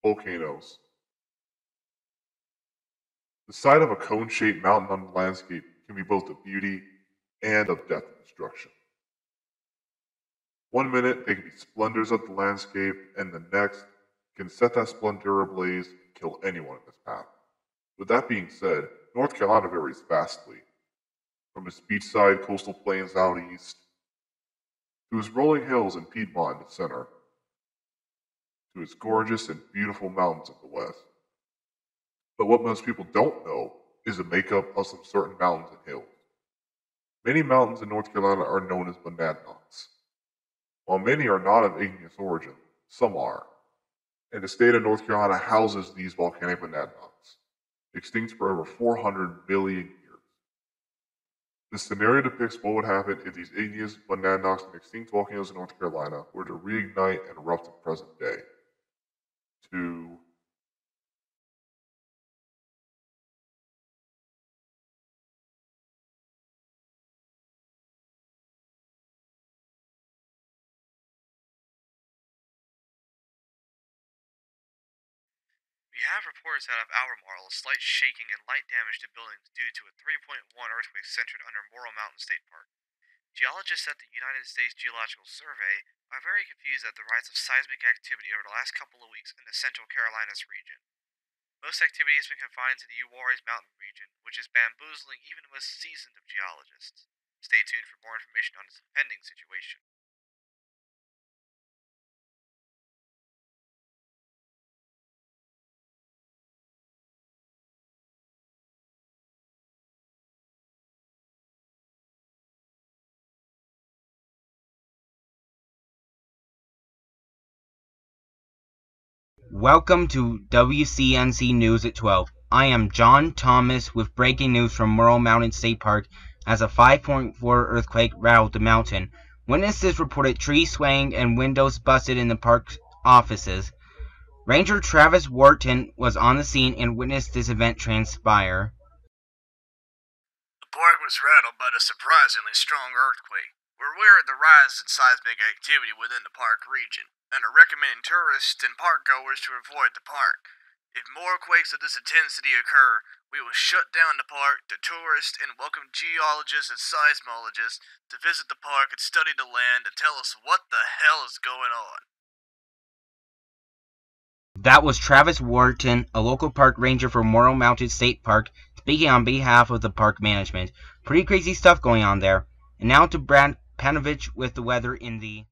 Volcanoes. The sight of a cone-shaped mountain on the landscape can be both a beauty and of death and destruction. One minute they can be splendors of the landscape, and the next can set that splendor ablaze and kill anyone in its path. With that being said, North Carolina varies vastly, from its beachside coastal plains out east, to its rolling hills in Piedmont in the center, to its gorgeous and beautiful mountains in the west. But what most people don't know is the makeup of some certain mountains and hills. Many mountains in North Carolina are known as monadnocks. While many are not of igneous origin, some are, and the state of North Carolina houses these volcanic monadnocks, extinct for over 400 billion years. This scenario depicts what would happen if these igneous monadnocks and extinct volcanoes in North Carolina were to reignite and erupt in present day. We have reports out of Albemarle of slight shaking and light damage to buildings due to a 3.1 earthquake centered under Morrill Mountain State Park. Geologists at the United States Geological Survey are very confused at the rise of seismic activity over the last couple of weeks in the Central Carolinas region. Most activity has been confined to the Uwharries Mountain region, which is bamboozling even the most seasoned of geologists. Stay tuned for more information on this impending situation. Welcome to WCNC News at 12. I am John Thomas with breaking news from Morrill Mountain State Park as a 5.4 earthquake rattled the mountain. Witnesses reported trees swaying and windows busted in the park's offices. Ranger Travis Wharton was on the scene and witnessed this event transpire. The park was rattled by the surprisingly strong earthquake. We're aware of the rise in seismic activity within the park region, and are recommending tourists and park goers to avoid the park. If more quakes of this intensity occur, we will shut down the park to tourists and welcome geologists and seismologists to visit the park and study the land and tell us what the hell is going on. That was Travis Wharton, a local park ranger for Morrill Mountain State Park, speaking on behalf of the park management. Pretty crazy stuff going on there. And now to Brad Panovich with the weather in the...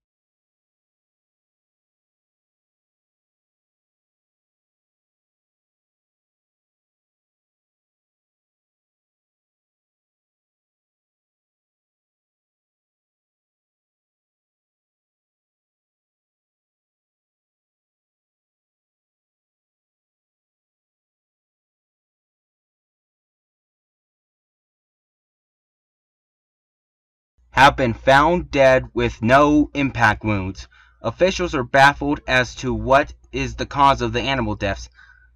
have been found dead with no impact wounds. Officials are baffled as to what is the cause of the animal deaths.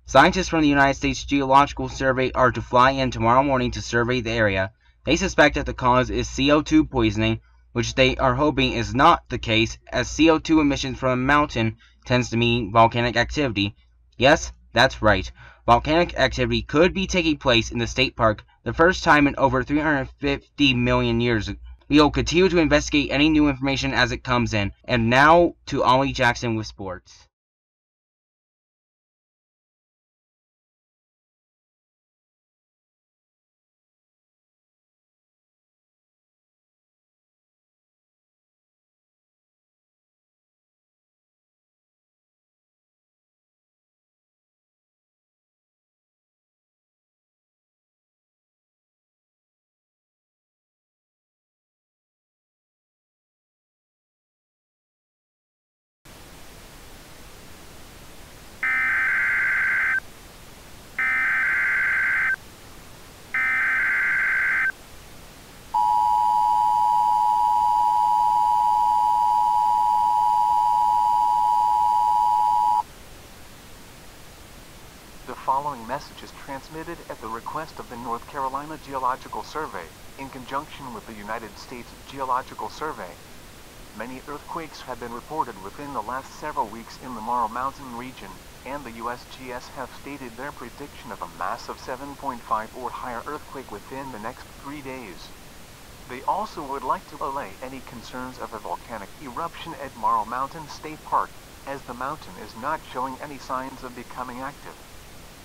Scientists from the United States Geological Survey are to fly in tomorrow morning to survey the area. They suspect that the cause is CO2 poisoning, which they are hoping is not the case, as CO2 emissions from a mountain tends to mean volcanic activity. Yes, that's right. Volcanic activity could be taking place in the state park, the first time in over 350 million years. We will continue to investigate any new information as it comes in. And now to Ollie Jackson with sports. The following message is transmitted at the request of the North Carolina Geological Survey, in conjunction with the United States Geological Survey. Many earthquakes have been reported within the last several weeks in the Morrill Mountain region, and the USGS have stated their prediction of a massive 7.5 or higher earthquake within the next 3 days. They also would like to allay any concerns of a volcanic eruption at Morrow Mountain State Park, as the mountain is not showing any signs of becoming active.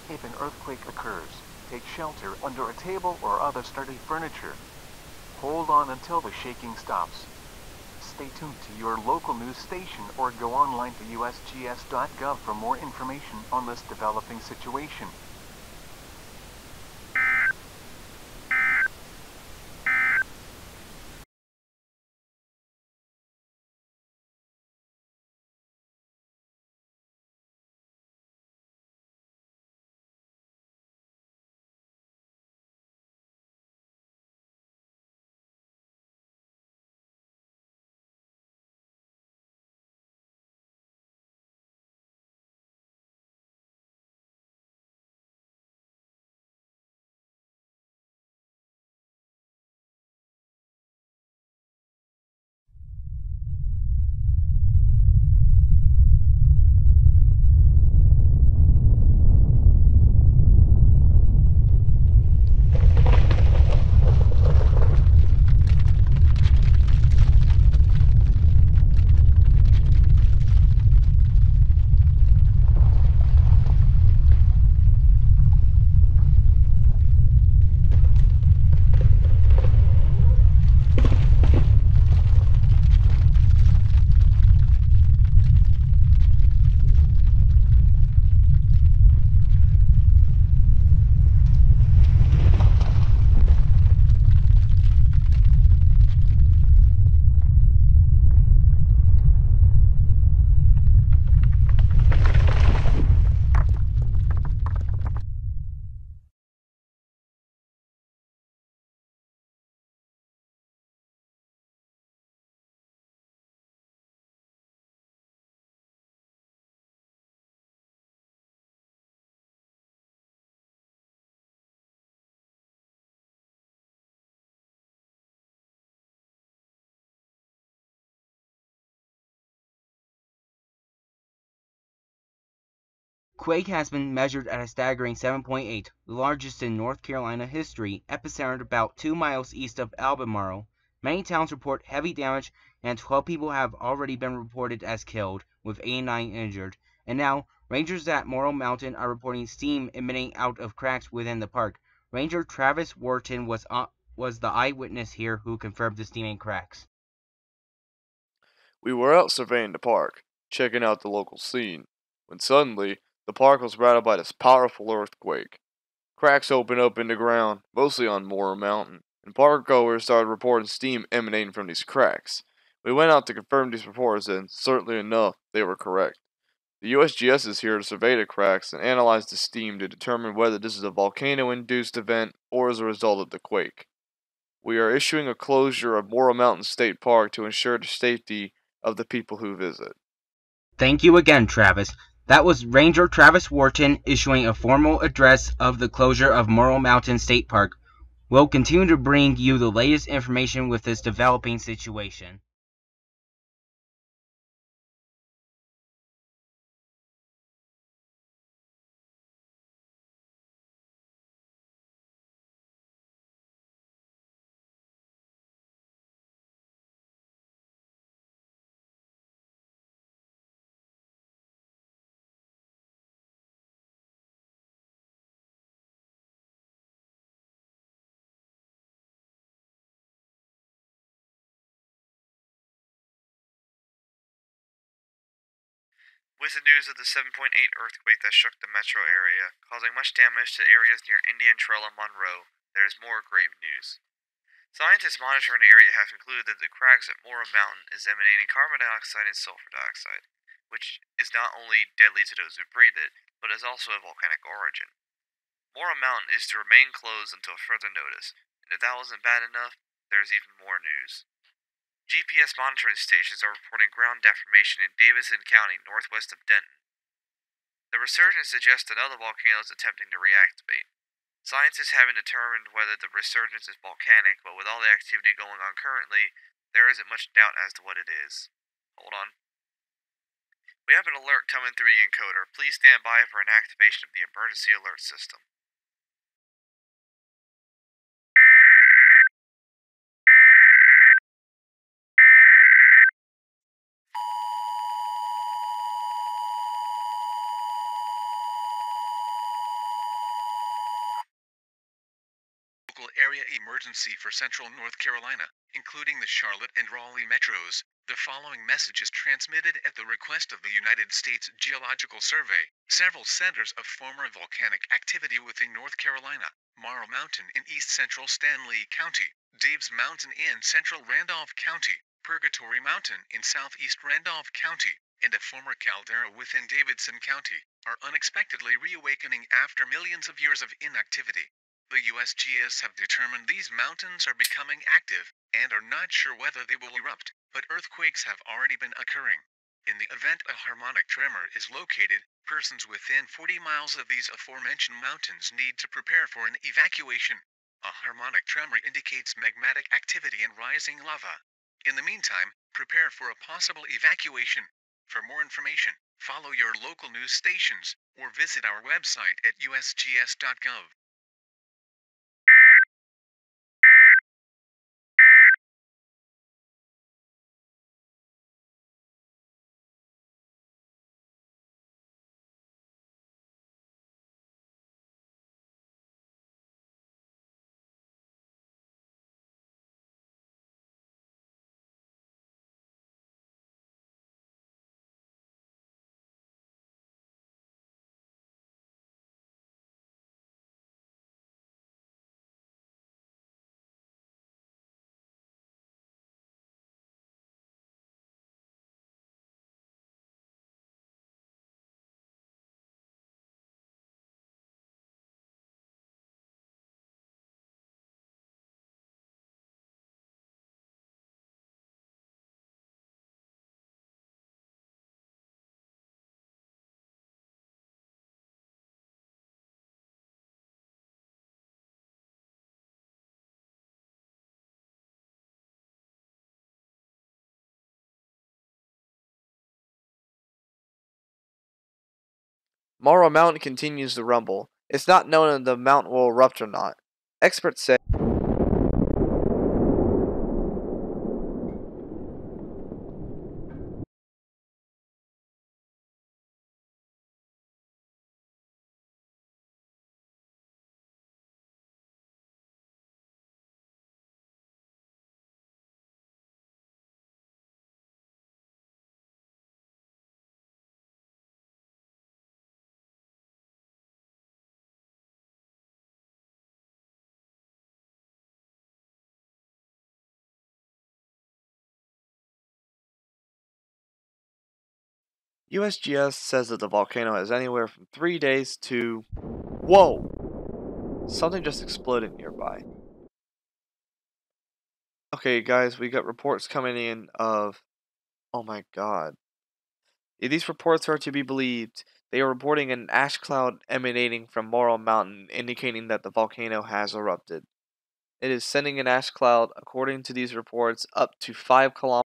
If an earthquake occurs, take shelter under a table or other sturdy furniture. Hold on until the shaking stops. Stay tuned to your local news station or go online to usgs.gov for more information on this developing situation. Quake has been measured at a staggering 7.8, the largest in North Carolina history, epicentered about 2 miles east of Albemarle. Many towns report heavy damage, and 12 people have already been reported as killed, with 89 injured. And now, rangers at Morrow Mountain are reporting steam emitting out of cracks within the park. Ranger Travis Wharton was the eyewitness here who confirmed the steaming cracks. We were out surveying the park, checking out the local scene, when suddenly the park was rattled by this powerful earthquake. Cracks opened up in the ground, mostly on Morrow Mountain, and park goers started reporting steam emanating from these cracks. We went out to confirm these reports, and certainly enough, they were correct. The USGS is here to survey the cracks and analyze the steam to determine whether this is a volcano-induced event or as a result of the quake. We are issuing a closure of Morrow Mountain State Park to ensure the safety of the people who visit. Thank you again, Travis. That was Ranger Travis Wharton issuing a formal address of the closure of Morrow Mountain State Park. We'll continue to bring you the latest information with this developing situation. With the news of the 7.8 earthquake that shook the metro area, causing much damage to areas near Indian Trail and Monroe, there is more grave news. Scientists monitoring the area have concluded that the cracks at Morrow Mountain is emanating carbon dioxide and sulfur dioxide, which is not only deadly to those who breathe it, but is also of volcanic origin. Morrow Mountain is to remain closed until further notice, and if that wasn't bad enough, there's even more news. GPS monitoring stations are reporting ground deformation in Davidson County, northwest of Denton. The resurgence suggests another volcano is attempting to reactivate. Scientists haven't determined whether the resurgence is volcanic, but with all the activity going on currently, there isn't much doubt as to what it is. Hold on. We have an alert coming through the encoder. Please stand by for an activation of the emergency alert system. Local area emergency for Central North Carolina, including the Charlotte and Raleigh metros. The following message is transmitted at the request of the United States Geological Survey. Several centers of former volcanic activity within North Carolina: Morrow Mountain in east central Stanley County, Dave's Mountain in central Randolph County, Purgatory Mountain in southeast Randolph County, and a former caldera within Davidson County, are unexpectedly reawakening after millions of years of inactivity. The USGS have determined these mountains are becoming active, and are not sure whether they will erupt, but earthquakes have already been occurring. In the event a harmonic tremor is located, persons within 40 miles of these aforementioned mountains need to prepare for an evacuation. A harmonic tremor indicates magmatic activity and rising lava. In the meantime, prepare for a possible evacuation. For more information, follow your local news stations, or visit our website at usgs.gov. Morrow Mountain continues to rumble. It's not known if the mountain will erupt or not. Experts say USGS says that the volcano has anywhere from 3 days to... Whoa! Something just exploded nearby. Okay, guys, we got reports coming in of... Oh my god. If these reports are to be believed, they are reporting an ash cloud emanating from Morrow Mountain, indicating that the volcano has erupted. It is sending an ash cloud, according to these reports, up to 5 kilometers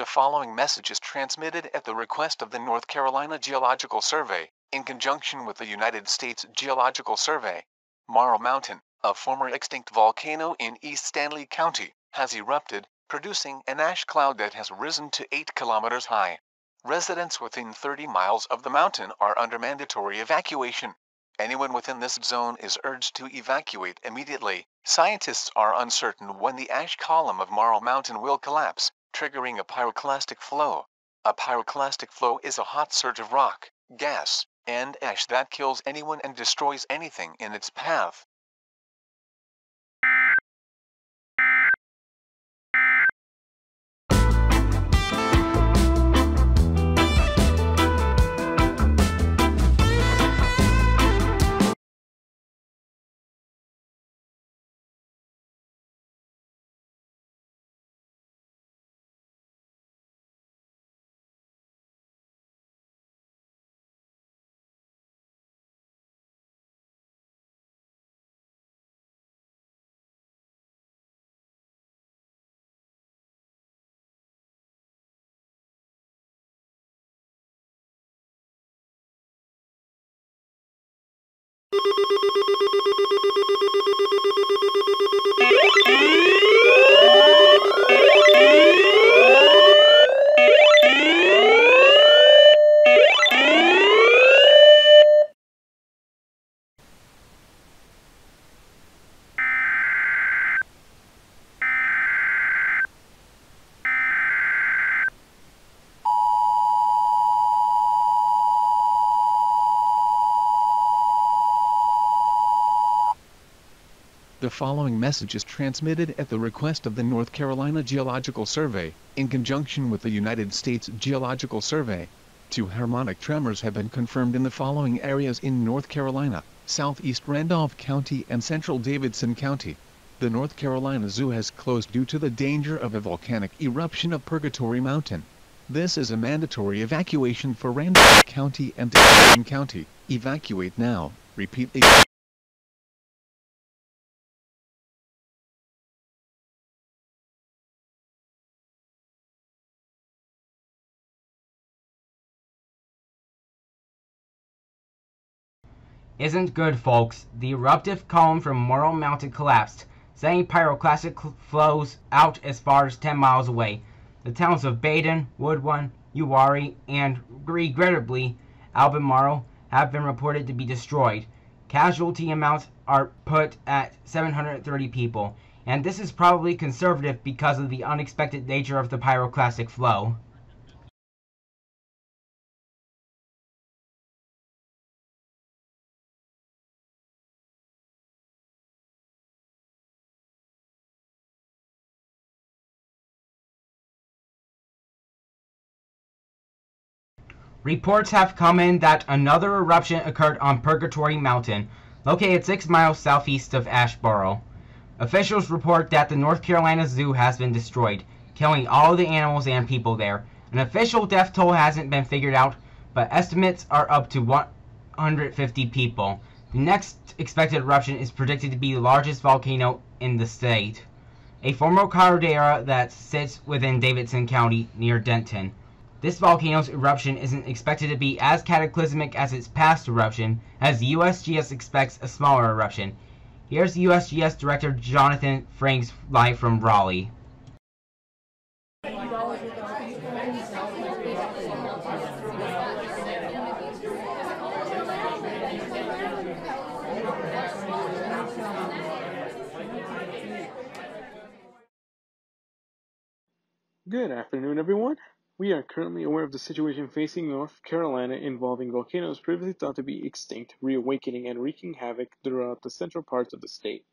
following message is transmitted at the request of the North Carolina Geological Survey, in conjunction with the United States Geological Survey. Morrow Mountain, a former extinct volcano in East Stanley County, has erupted, producing an ash cloud that has risen to 8 kilometers high. Residents within 30 miles of the mountain are under mandatory evacuation. Anyone within this zone is urged to evacuate immediately. Scientists are uncertain when the ash column of Morrow Mountain will collapse, triggering a pyroclastic flow. A pyroclastic flow is a hot surge of rock, gas, and ash that kills anyone and destroys anything in its path. The following message is transmitted at the request of the North Carolina Geological Survey, in conjunction with the United States Geological Survey. 2 harmonic tremors have been confirmed in the following areas in North Carolina: southeast Randolph County and central Davidson County. The North Carolina Zoo has closed due to the danger of a volcanic eruption of Purgatory Mountain. This is a mandatory evacuation for Randolph County and Davidson County. Evacuate now. Repeat. Isn't good, folks. The eruptive column from Morrow Mountain collapsed, sending pyroclastic flows out as far as 10 miles away. The towns of Baden, Woodwan, Uwharrie, and, regrettably, Albemarle have been reported to be destroyed. Casualty amounts are put at 730 people, and this is probably conservative because of the unexpected nature of the pyroclastic flow. Reports have come in that another eruption occurred on Purgatory Mountain, located 6 miles southeast of Asheboro. Officials report that the North Carolina Zoo has been destroyed, killing all the animals and people there. An official death toll hasn't been figured out, but estimates are up to 150 people. The next expected eruption is predicted to be the largest volcano in the state, a former caldera that sits within Davidson County near Denton. This volcano's eruption isn't expected to be as cataclysmic as its past eruption, as the USGS expects a smaller eruption. Here's USGS Director Johnathan Franks live from Raleigh. Good afternoon, everyone. We are currently aware of the situation facing North Carolina involving volcanoes previously thought to be extinct, reawakening, and wreaking havoc throughout the central parts of the state.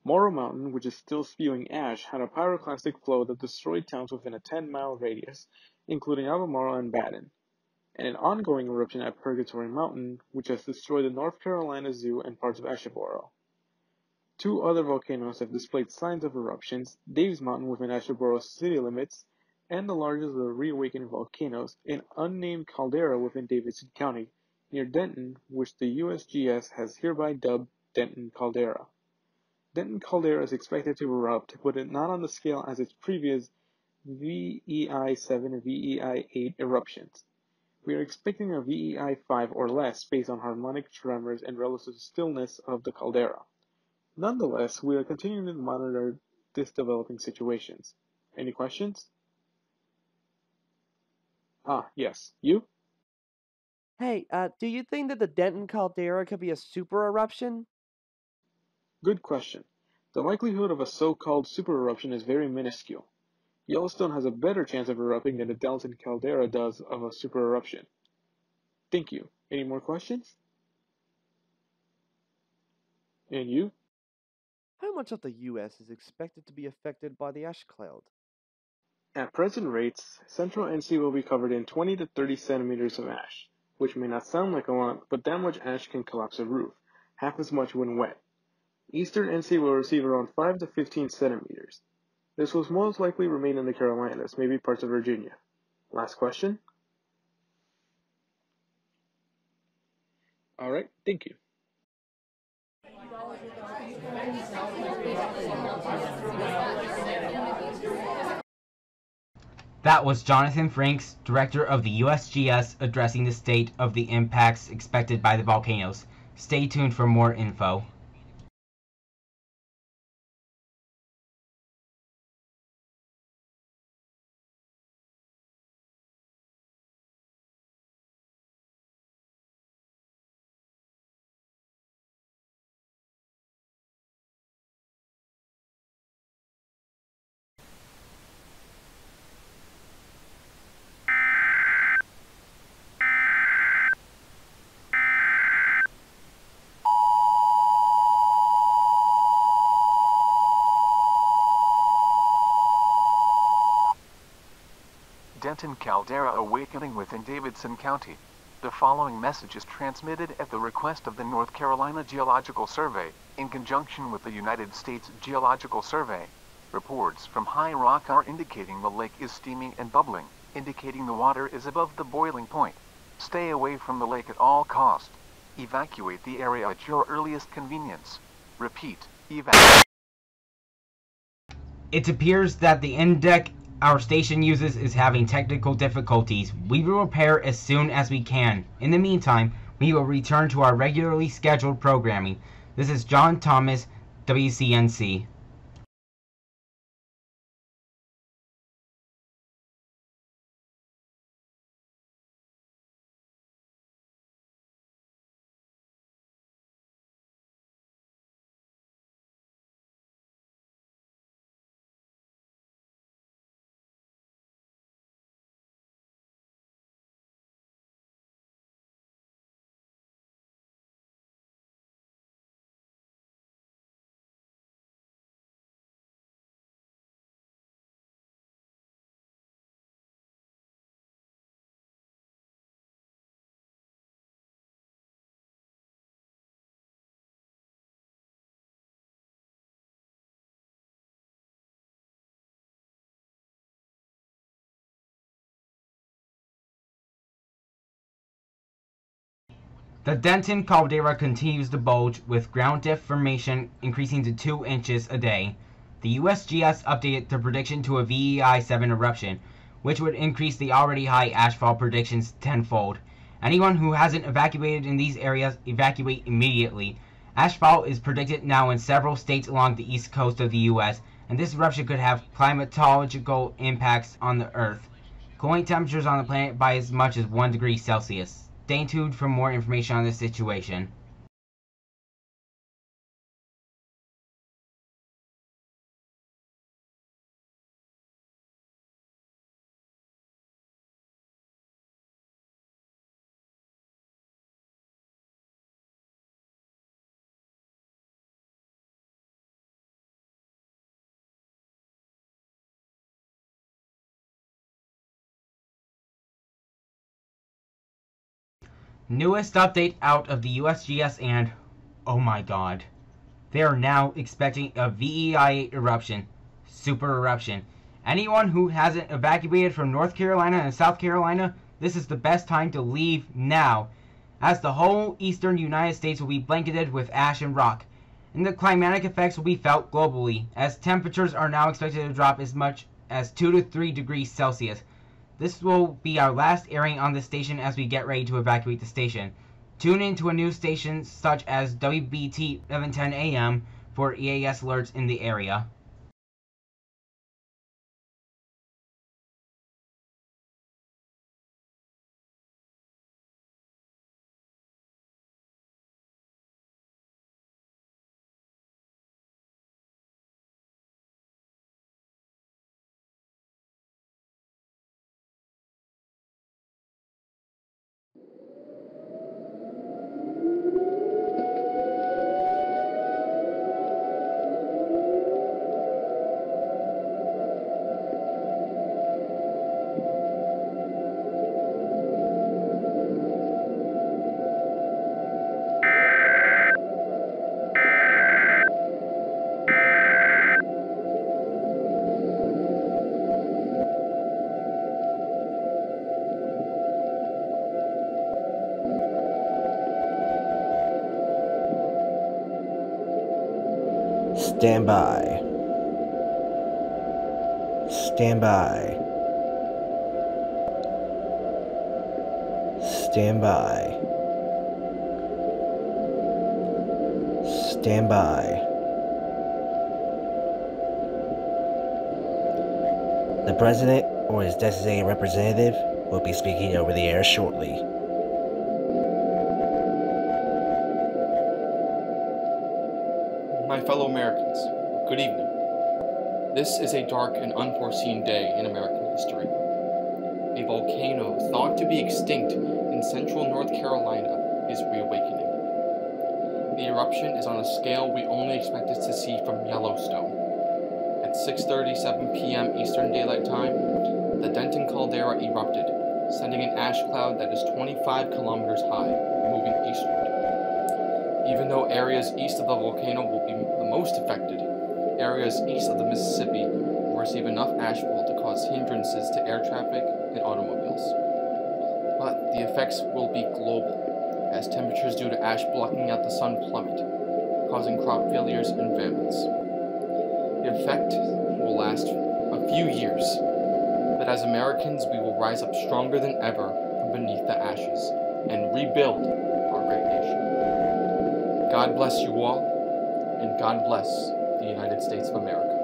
Morrow Mountain, which is still spewing ash, had a pyroclastic flow that destroyed towns within a 10-mile radius, including Albemarle and Baden, and an ongoing eruption at Purgatory Mountain, which has destroyed the North Carolina Zoo and parts of Asheboro. 2 other volcanoes have displayed signs of eruptions: Davis Mountain within Asheboro's city limits, and the largest of the reawakening volcanoes, an unnamed caldera within Davidson County, near Denton, which the USGS has hereby dubbed Denton Caldera. Denton Caldera is expected to erupt, but not on the scale as its previous VEI-7 and VEI-8 eruptions. We are expecting a VEI-5 or less based on harmonic tremors and relative stillness of the caldera. Nonetheless, we are continuing to monitor this developing situations. Any questions? Yes. You? Hey, do you think that the Denton caldera could be a super eruption? Good question. The likelihood of a so-called super eruption is very minuscule. Yellowstone has a better chance of erupting than the Denton caldera does of a super eruption. Thank you. Any more questions? And you? How much of the U.S. is expected to be affected by the ash cloud? At present rates, central NC will be covered in 20 to 30 centimeters of ash, which may not sound like a lot, but that much ash can collapse a roof, half as much when wet. Eastern NC will receive around 5 to 15 centimeters. This will most likely remain in the Carolinas, maybe parts of Virginia. Last question? Alright, thank you. That was Johnathan Franks, director of the USGS, addressing the state of the impacts expected by the volcanoes. Stay tuned for more info. Denton caldera awakening within Davidson County. The following message is transmitted at the request of the North Carolina Geological Survey, in conjunction with the United States Geological Survey. Reports from high rock are indicating the lake is steaming and bubbling, indicating the water is above the boiling point. Stay away from the lake at all costs. Evacuate the area at your earliest convenience. Repeat, evacuate. It appears that the in-deck our station uses is having technical difficulties. We will repair as soon as we can. In the meantime, we will return to our regularly scheduled programming. This is John Thomas, WCNC. The Denton caldera continues to bulge, with ground depth formation increasing to 2 inches a day. The USGS updated the prediction to a VEI-7 eruption, which would increase the already high ashfall predictions tenfold. Anyone who hasn't evacuated in these areas, evacuate immediately. Ashfall is predicted now in several states along the east coast of the US, and this eruption could have climatological impacts on the Earth, cooling temperatures on the planet by as much as 1 degree Celsius. Stay tuned for more information on this situation. Newest update out of the USGS, and oh my god, they are now expecting a VEI eruption, super eruption. Anyone who hasn't evacuated from North Carolina and South Carolina, this is the best time to leave now, as the whole eastern United States will be blanketed with ash and rock, and the climatic effects will be felt globally, as temperatures are now expected to drop as much as 2 to 3 degrees Celsius. This will be our last airing on the station as we get ready to evacuate the station. Tune in to a news station such as WBT 1110 AM for EAS alerts in the area. Stand by. Stand by. Stand by. Stand by. The President or his designated representative will be speaking over the air shortly. My fellow Americans, good evening. This is a dark and unforeseen day in American history. A volcano thought to be extinct in central North Carolina is reawakening. The eruption is on a scale we only expected to see from Yellowstone. At 6:37 p.m. Eastern Daylight Time, the Denton caldera erupted, sending an ash cloud that is 25 kilometers high, moving eastward. Even though areas east of the volcano will be the most affected, areas east of the Mississippi will receive enough ashfall to cause hindrances to air traffic and automobiles. But the effects will be global, as temperatures due to ash blocking out the sun plummet, causing crop failures and famines. The effect will last a few years, but as Americans we will rise up stronger than ever from beneath the ashes and rebuild our great nation. God bless you all, and God bless the United States of America.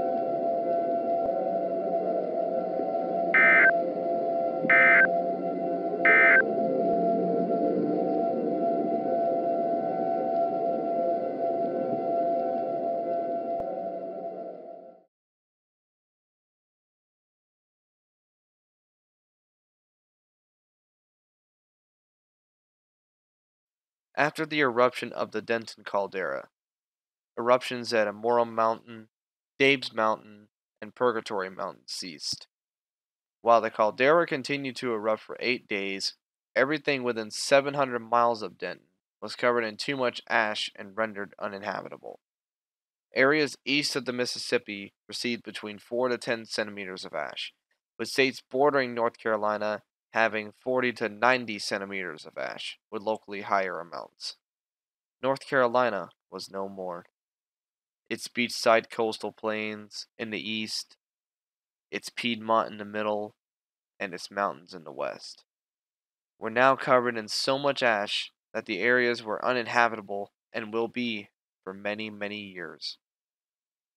After the eruption of the Denton caldera, eruptions at Immoral Mountain, Dabes Mountain, and Purgatory Mountain ceased. While the caldera continued to erupt for 8 days, everything within 700 miles of Denton was covered in too much ash and rendered uninhabitable. Areas east of the Mississippi received between 4 to 10 centimeters of ash, with states bordering North Carolina having 40 to 90 centimeters of ash, with locally higher amounts. North Carolina was no more. Its beachside coastal plains in the east, its Piedmont in the middle, and its mountains in the west were now covered in so much ash that the areas were uninhabitable and will be for many, many years.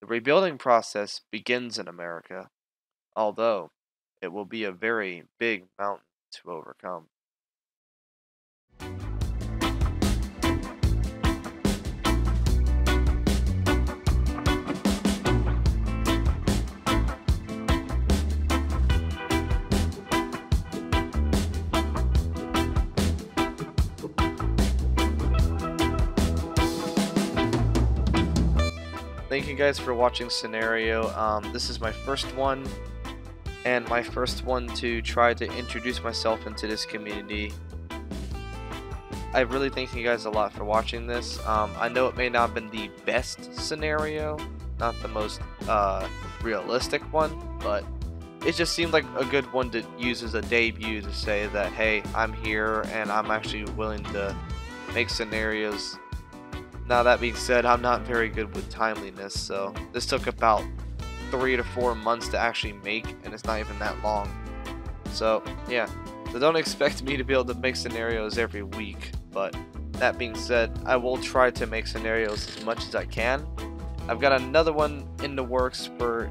The rebuilding process begins in America, although it will be a very big mountain to overcome. Thank you guys for watching Scenario. This is my first one, and my first one to try to introduce myself into this community. I really thank you guys a lot for watching this. I know it may not have been the best scenario, not the most realistic one, but it just seemed like a good one to use as a debut to say that, hey, I'm here and I'm actually willing to make scenarios. Now that being said, I'm not very good with timeliness, so this took about 3 to 4 months to actually make, and it's not even that long. So yeah, so don't expect me to be able to make scenarios every week, but that being said, I will try to make scenarios as much as I can. I've got another one in the works for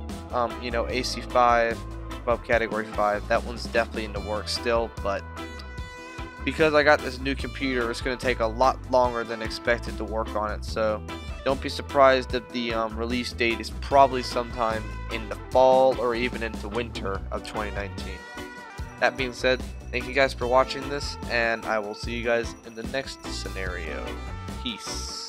you know, AC5 above category 5. That one's definitely in the works still, but because I got this new computer, it's going to take a lot longer than expected to work on it. So don't be surprised if the release date is probably sometime in the fall or even into winter of 2019. That being said, thank you guys for watching this, and I will see you guys in the next scenario. Peace.